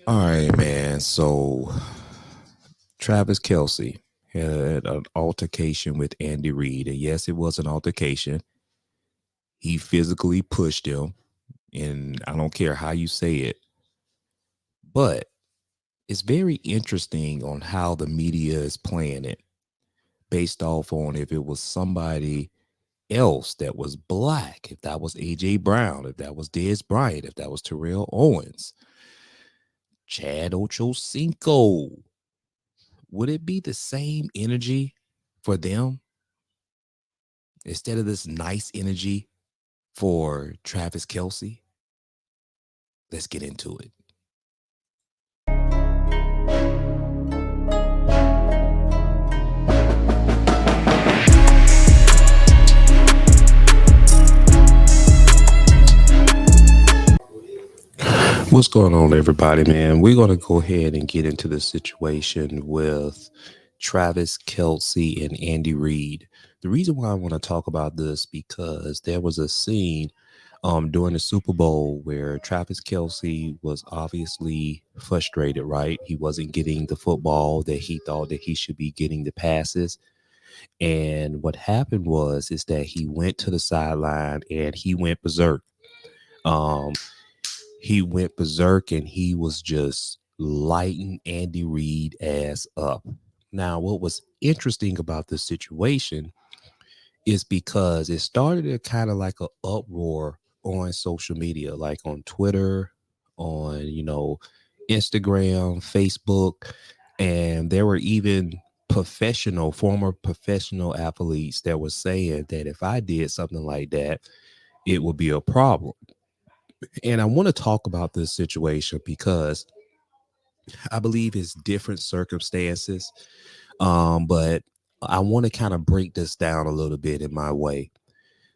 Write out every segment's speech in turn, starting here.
All right, man. So Travis Kelce had an altercation with Andy Reid. And yes, it was an altercation. He physically pushed him. And I don't care how you say it, but it's very interesting on how the media is playing it based off on if it was somebody else that was black, if that was AJ Brown, if that was Dez Bryant, if that was Terrell Owens, Chad Ochocinco. Would it be the same energy for them instead of this nice energy for Travis Kelce? Let's get into it. What's going on, everybody, man? We're going to go ahead and get into the situation with Travis Kelce and Andy Reid. The reason why I want to talk about this because there was a scene during the Super Bowl where Travis Kelce was obviously frustrated, right? He wasn't getting the football that he thought that he should be getting the passes. And what happened was is that he went to the sideline and he went berserk. Um, he went berserk and he was just lighting Andy Reid ass up. Now, what was interesting about this situation is because it started a kind of like an uproar on social media, like on Twitter, on Instagram, Facebook, and there were even former professional athletes that were saying that if I did something like that, it would be a problem. And I want to talk about this situation because I believe it's different circumstances. But I want to kind of break this down a little bit in my way.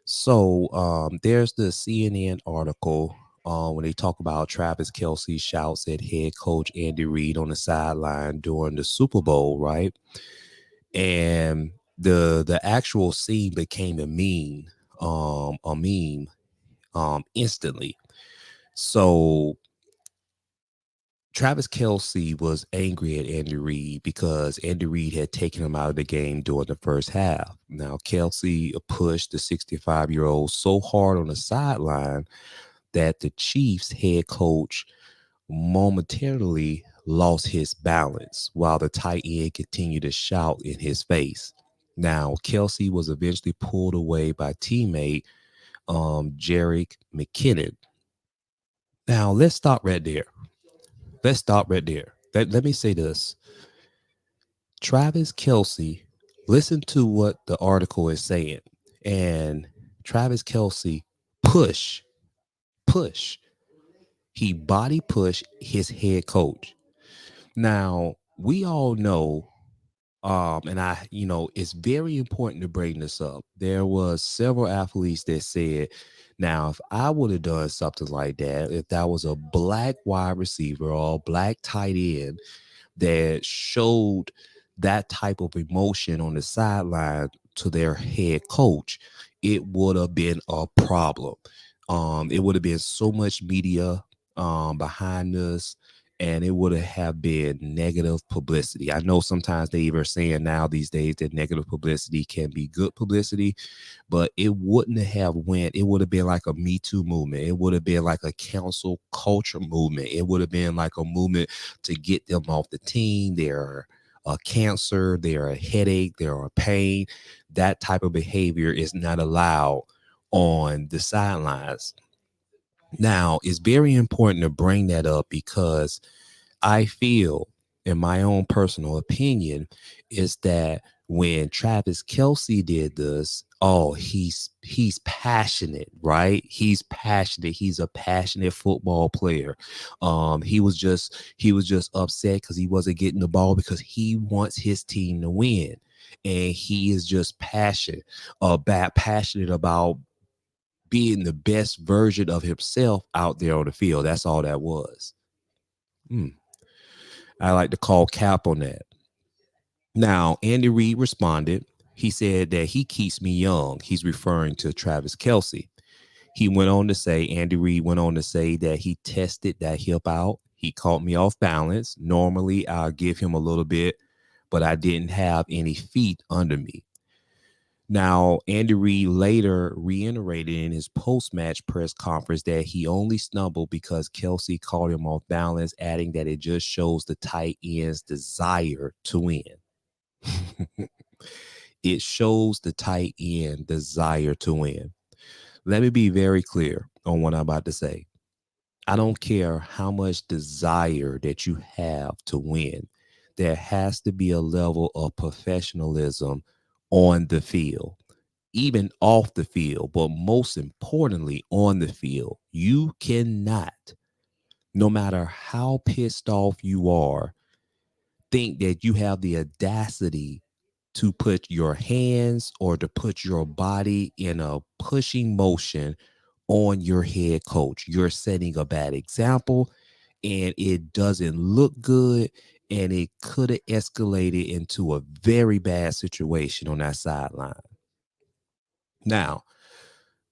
So there's the CNN article when they talk about Travis Kelce shouts at head coach Andy Reid on the sideline during the Super Bowl, right? And the actual scene became a meme instantly. So Travis Kelce was angry at Andy Reid because Andy Reid had taken him out of the game during the first half. Now, Kelce pushed the 65-year-old so hard on the sideline that the Chiefs head coach momentarily lost his balance while the tight end continued to shout in his face. Now, Kelce was eventually pulled away by teammate Jerick McKinnon. Now, let's stop right there. Let me say this. Travis Kelce, listen to what the article is saying. And Travis Kelce push, push. He body pushed his head coach. Now, we all know, and it's very important to bring this up. There was several athletes that said, now, if I would have done something like that, if that was a black wide receiver or a black tight end that showed that type of emotion on the sideline to their head coach, it would have been a problem. It would have been so much media behind us, and it would have been negative publicity. I know sometimes they even saying now these days that negative publicity can be good publicity, but it wouldn't have went. It would have been like a Me Too movement. It would have been like a cancel culture movement. It would have been like a movement to get them off the team. They're a cancer, they're a headache, they're a pain. That type of behavior is not allowed on the sidelines. Now, it's very important to bring that up because I feel, in my own personal opinion, is that when Travis Kelce did this, oh, he's passionate, right? He's passionate. He's a passionate football player. He was just upset because he wasn't getting the ball because he wants his team to win. And he is just passionate about being the best version of himself out there on the field. That's all that was. Hmm. I like to call cap on that. Now, Andy Reid responded. He said that he keeps me young. He's referring to Travis Kelce. Andy Reid went on to say that he tested that hip out. He caught me off balance. Normally, I'll give him a little bit, but I didn't have any feet under me. Now, Andy Reid later reiterated in his post-match press conference that he only stumbled because Kelce caught him off balance, adding that it just shows the tight end's desire to win. It shows the tight end desire to win. Let me be very clear on what I'm about to say. I don't care how much desire that you have to win. There has to be a level of professionalism on the field, even off the field, but most importantly, on the field. You cannot, no matter how pissed off you are, think that you have the audacity to put your hands or to put your body in a pushing motion on your head coach. You're setting a bad example and it doesn't look good. And it could have escalated into a very bad situation on that sideline. Now,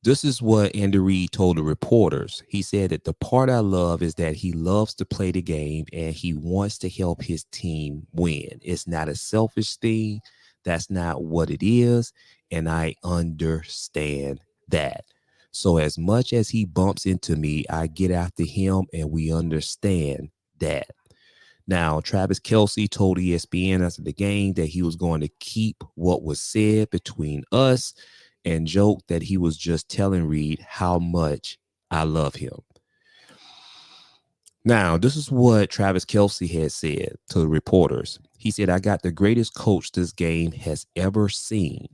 this is what Andy Reid told the reporters. He said that the part I love is that he loves to play the game and he wants to help his team win. It's not a selfish thing. That's not what it is. And I understand that. So as much as he bumps into me, I get after him and we understand that. Now, Travis Kelce told ESPN after the game that he was going to keep what was said between us and joked that he was just telling Reid how much I love him. Now, this is what Travis Kelce had said to the reporters. He said, I got the greatest coach this game has ever seen.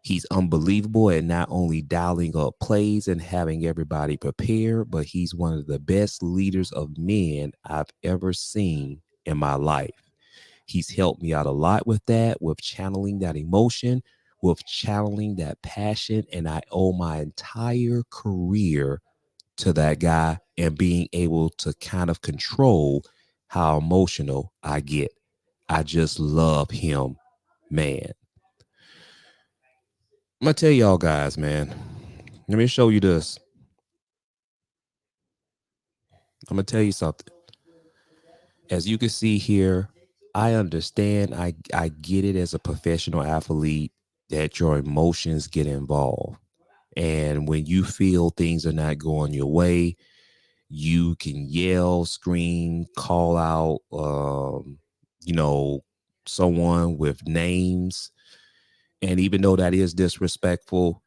He's unbelievable at not only dialing up plays and having everybody prepared, but he's one of the best leaders of men I've ever seen in my life. He's helped me out a lot with that, with channeling that emotion, with channeling that passion. And I owe my entire career to that guy and being able to kind of control how emotional I get. I just love him, man. I'm going to tell y'all guys, man. Let me show you this. I'm going to tell you something. As you can see here, I understand. I get it as a professional athlete that your emotions get involved. And when you feel things are not going your way, you can yell, scream, call out, you know, someone with names. And even though that is disrespectful,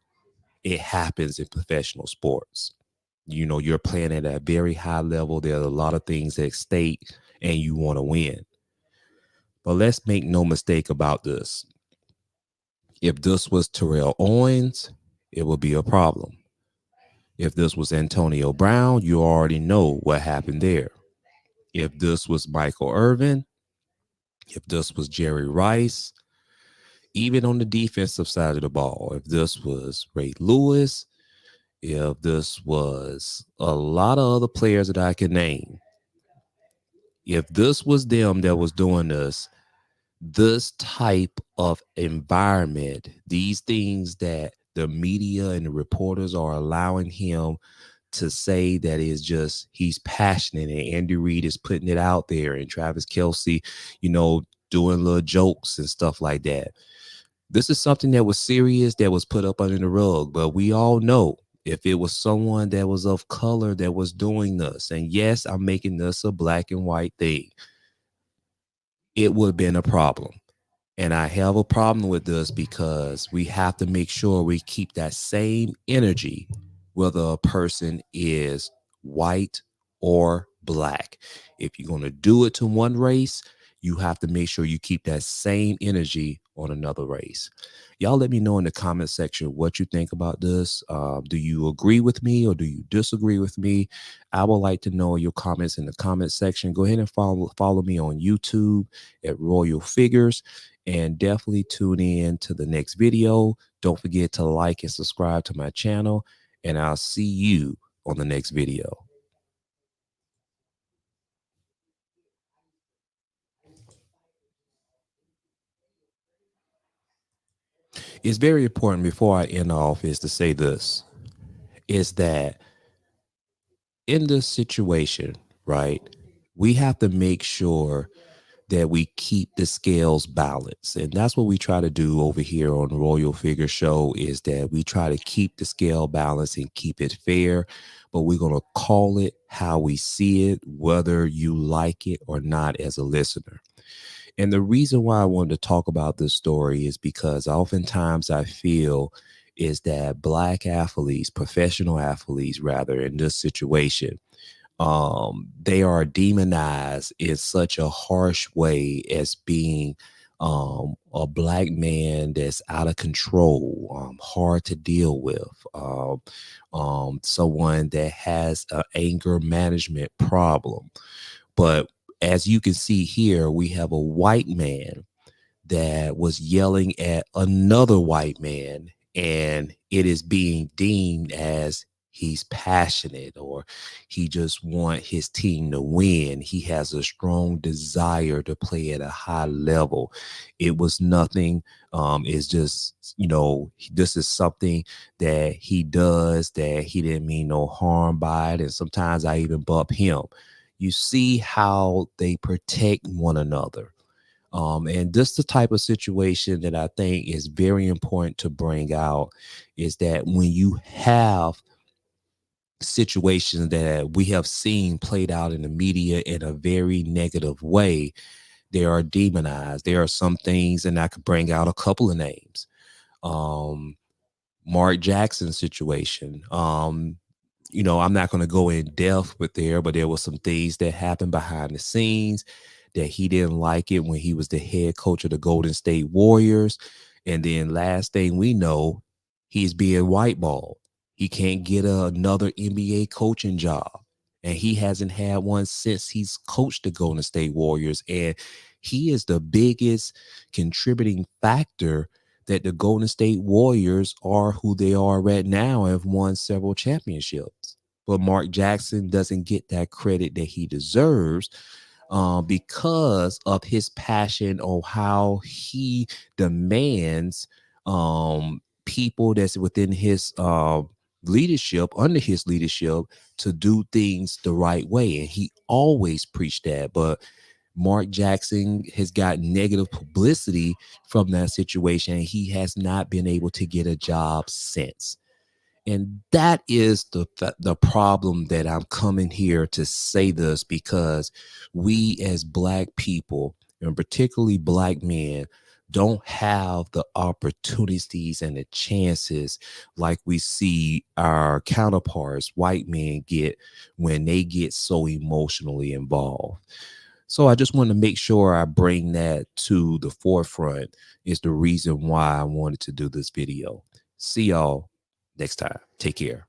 it happens in professional sports. You know, you're playing at a very high level. There are a lot of things at stake and you want to win. But let's make no mistake about this. If this was Terrell Owens, it would be a problem. If this was Antonio Brown, you already know what happened there. If this was Michael Irvin, if this was Jerry Rice, even on the defensive side of the ball, if this was Ray Lewis, if this was a lot of other players that I can name, if this was them that was doing this type of environment, these things that the media and the reporters are allowing him to say that is just he's passionate and Andy Reid is putting it out there and Travis Kelce, you know, doing little jokes and stuff like that. This is something that was serious that was put up under the rug, but we all know if it was someone that was of color that was doing this, and yes, I'm making this a black and white thing, it would have been a problem. And I have a problem with this because we have to make sure we keep that same energy, whether a person is white or black. If you're going to do it to one race, you have to make sure you keep that same energy on another race. Y'all let me know in the comment section what you think about this. Do you agree with me or do you disagree with me? I would like to know your comments in the comment section. Go ahead and follow me on YouTube at Royal Figures. And definitely tune in to the next video. Don't forget to like and subscribe to my channel. And I'll see you on the next video. It's very important before I end off is to say this, is that in this situation, right, we have to make sure that we keep the scales balanced. And that's what we try to do over here on Royal Figure Show, is that we try to keep the scale balanced and keep it fair, but we're going to call it how we see it, whether you like it or not as a listener. And the reason why I wanted to talk about this story is because oftentimes I feel is that Black athletes, professional athletes rather, in this situation, they are demonized in such a harsh way as being a Black man that's out of control, hard to deal with, someone that has an anger management problem. But as you can see here, we have a white man that was yelling at another white man, and it is being deemed as he's passionate, or he just want his team to win. He has a strong desire to play at a high level. It was nothing. It's just, this is something that he does, that he didn't mean no harm by it. And sometimes I even bump him. You see how they protect one another. And this the type of situation that I think is very important to bring out, is that when you have situations that we have seen played out in the media in a very negative way, they are demonized. There are some things, and I could bring out a couple of names. Um, Mark Jackson situation. I'm not going to go in depth with there, but there was some things that happened behind the scenes that he didn't like it when he was the head coach of the Golden State Warriors. And then last thing we know, he's being whiteballed. He can't get another NBA coaching job. And he hasn't had one since he's coached the Golden State Warriors. And he is the biggest contributing factor that the Golden State Warriors are who they are right now and have won several championships. But Mark Jackson doesn't get that credit that he deserves, because of his passion on how he demands people that's within his leadership, under his leadership, to do things the right way. And he always preached that. But Mark Jackson has got negative publicity from that situation. And he has not been able to get a job since. And that is the problem that I'm coming here to say this, because we as Black people, and particularly Black men, don't have the opportunities and the chances like we see our counterparts, white men, get when they get so emotionally involved. So I just want to make sure I bring that to the forefront, is the reason why I wanted to do this video. See y'all next time. Take care.